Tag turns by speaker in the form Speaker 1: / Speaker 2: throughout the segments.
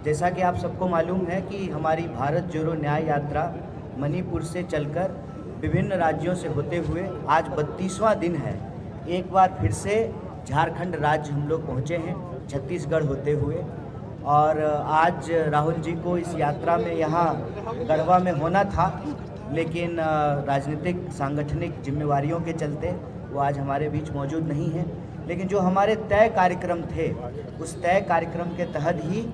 Speaker 1: जैसा कि आप सबको मालूम है कि हमारी भारत जोड़ो न्याय यात्रा मणिपुर से चलकर विभिन्न राज्यों से होते हुए आज 32वां दिन है। एक बार फिर से झारखंड राज्य हम लोग पहुँचे हैं छत्तीसगढ़ होते हुए, और आज राहुल जी को इस यात्रा में यहाँ गढ़वा में होना था, लेकिन राजनीतिक सांगठनिक जिम्मेवारियों के चलते वो आज हमारे बीच मौजूद नहीं है। लेकिन जो हमारे तय कार्यक्रम थे, उस तय कार्यक्रम के तहत ही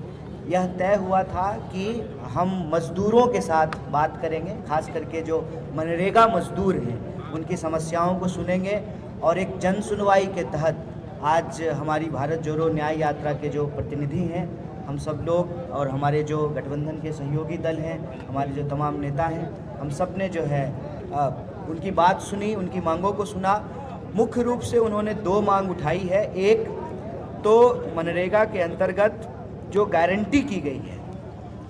Speaker 1: यह तय हुआ था कि हम मज़दूरों के साथ बात करेंगे, खास करके जो मनरेगा मज़दूर हैं उनकी समस्याओं को सुनेंगे, और एक जन सुनवाई के तहत आज हमारी भारत जोड़ो न्याय यात्रा के जो प्रतिनिधि हैं, हम सब लोग और हमारे जो गठबंधन के सहयोगी दल हैं, हमारे जो तमाम नेता हैं, हम सब ने जो है उनकी बात सुनी, उनकी मांगों को सुना। मुख्य रूप से उन्होंने दो मांग उठाई है। एक तो मनरेगा के अंतर्गत जो गारंटी की गई है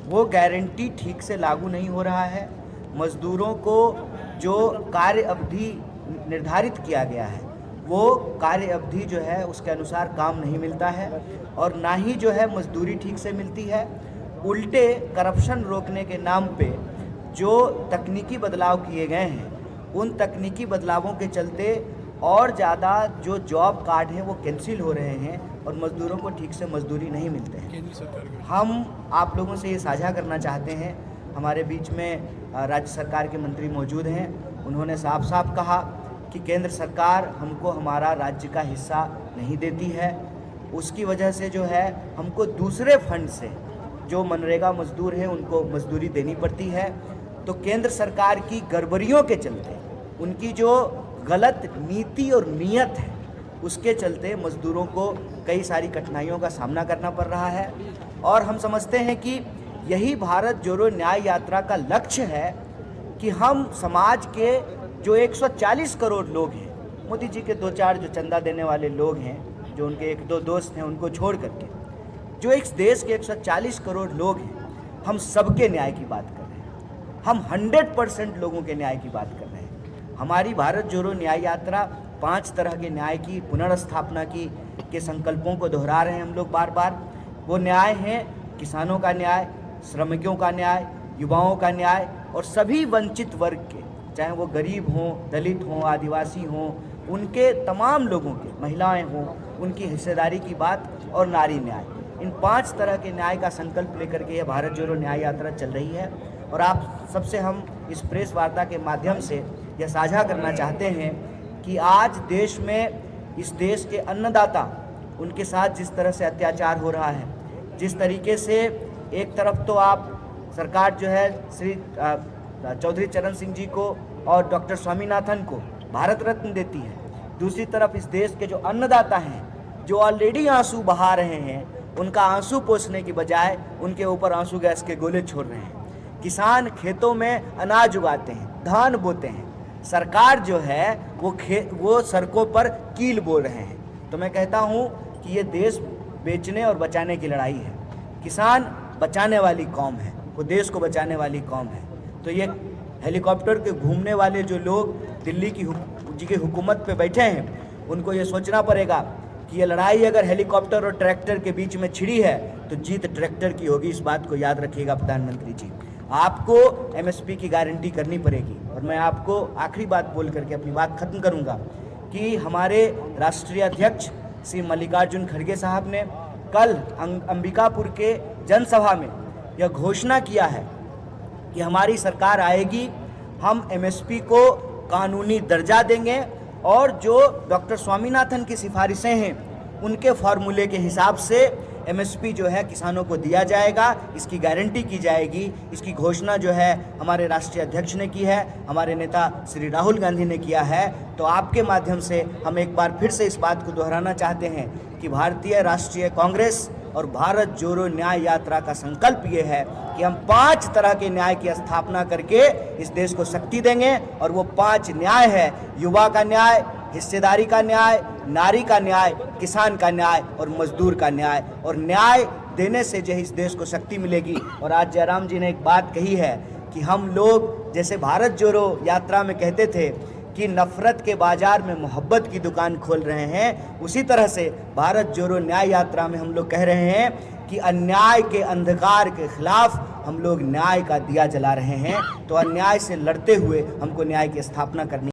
Speaker 1: वो गारंटी ठीक से लागू नहीं हो रहा है। मज़दूरों को जो कार्य अवधि निर्धारित किया गया है वो कार्य अवधि जो है उसके अनुसार काम नहीं मिलता है, और ना ही जो है मजदूरी ठीक से मिलती है। उल्टे करप्शन रोकने के नाम पे जो तकनीकी बदलाव किए गए हैं, उन तकनीकी बदलावों के चलते और ज़्यादा जो जॉब कार्ड हैं वो कैंसिल हो रहे हैं और मज़दूरों को ठीक से मजदूरी नहीं मिलते हैं। हम आप लोगों से ये साझा करना चाहते हैं, हमारे बीच में राज्य सरकार के मंत्री मौजूद हैं, उन्होंने साफ साफ कहा कि केंद्र सरकार हमको हमारा राज्य का हिस्सा नहीं देती है, उसकी वजह से जो है हमको दूसरे फंड से जो मनरेगा मजदूर हैं उनको मजदूरी देनी पड़ती है। तो केंद्र सरकार की गड़बड़ियों के चलते, उनकी जो गलत नीति और नीयत है उसके चलते मजदूरों को कई सारी कठिनाइयों का सामना करना पड़ रहा है। और हम समझते हैं कि यही भारत जोड़ो न्याय यात्रा का लक्ष्य है कि हम समाज के जो 140 करोड़ लोग हैं, मोदी जी के दो चार जो चंदा देने वाले लोग हैं, जो उनके एक दो दोस्त हैं, उनको छोड़ करके जो इस देश के 140 करोड़ लोग हैं, हम सबके न्याय की बात कर रहे हैं। हम 100% लोगों के न्याय की बात कर रहे हैं। हमारी भारत जोड़ो न्याय यात्रा 5 तरह के न्याय की पुनर्स्थापना की के संकल्पों को दोहरा रहे हैं हम लोग बार बार। वो न्याय हैं किसानों का न्याय, श्रमिकों का न्याय, युवाओं का न्याय और सभी वंचित वर्ग के, चाहे वो गरीब हों, दलित हों, आदिवासी हों, उनके तमाम लोगों के, महिलाएं हों, उनकी हिस्सेदारी की बात, और नारी न्याय। इन 5 तरह के न्याय का संकल्प लेकर के यह भारत जोड़ो न्याय यात्रा चल रही है। और आप सबसे हम इस प्रेस वार्ता के माध्यम से यह साझा करना चाहते हैं कि आज देश में, इस देश के अन्नदाता, उनके साथ जिस तरह से अत्याचार हो रहा है, जिस तरीके से एक तरफ तो आप सरकार जो है श्री चौधरी चरण सिंह जी को और डॉक्टर स्वामीनाथन को भारत रत्न देती है, दूसरी तरफ इस देश के जो अन्नदाता हैं जो ऑलरेडी आंसू बहा रहे हैं, उनका आंसू पोंछने की बजाय उनके ऊपर आंसू गैस के गोले छोड़ रहे हैं। किसान खेतों में अनाज उगाते हैं, धान बोते हैं, सरकार जो है वो सड़कों पर कील बोल रहे हैं। तो मैं कहता हूँ कि ये देश बेचने और बचाने की लड़ाई है। किसान बचाने वाली कौम है, वो देश को बचाने वाली कौम है। तो ये हेलीकॉप्टर के घूमने वाले जो लोग दिल्ली की हुकूमत पे बैठे हैं, उनको ये सोचना पड़ेगा कि ये लड़ाई अगर हेलीकॉप्टर और ट्रैक्टर के बीच में छिड़ी है तो जीत ट्रैक्टर की होगी। इस बात को याद रखिएगा प्रधानमंत्री जी। आपको एमएसपी की गारंटी करनी पड़ेगी। और मैं आपको आखिरी बात बोल करके अपनी बात खत्म करूंगा कि हमारे राष्ट्रीय अध्यक्ष श्री मल्लिकार्जुन खड़गे साहब ने कल अंबिकापुर के जनसभा में यह घोषणा किया है कि हमारी सरकार आएगी, हम एमएसपी को कानूनी दर्जा देंगे, और जो डॉक्टर स्वामीनाथन की सिफारिशें हैं उनके फार्मूले के हिसाब से एमएसपी जो है किसानों को दिया जाएगा, इसकी गारंटी की जाएगी। इसकी घोषणा जो है हमारे राष्ट्रीय अध्यक्ष ने की है, हमारे नेता श्री राहुल गांधी ने किया है। तो आपके माध्यम से हम एक बार फिर से इस बात को दोहराना चाहते हैं कि भारतीय राष्ट्रीय कांग्रेस और भारत जोड़ो न्याय यात्रा का संकल्प ये है कि हम 5 तरह के न्याय की स्थापना करके इस देश को शक्ति देंगे। और वो 5 न्याय है: युवा का न्याय, हिस्सेदारी का न्याय, नारी का न्याय, किसान का न्याय और मजदूर का न्याय। और न्याय देने से जो इस देश को शक्ति मिलेगी। और आज जयराम जी ने एक बात कही है कि हम लोग जैसे भारत जोड़ो यात्रा में कहते थे कि नफरत के बाजार में मोहब्बत की दुकान खोल रहे हैं, उसी तरह से भारत जोड़ो न्याय यात्रा में हम लोग कह रहे हैं कि अन्याय के अंधकार के खिलाफ हम लोग न्याय का दिया जला रहे हैं। तो अन्याय से लड़ते हुए हमको न्याय की स्थापना करनी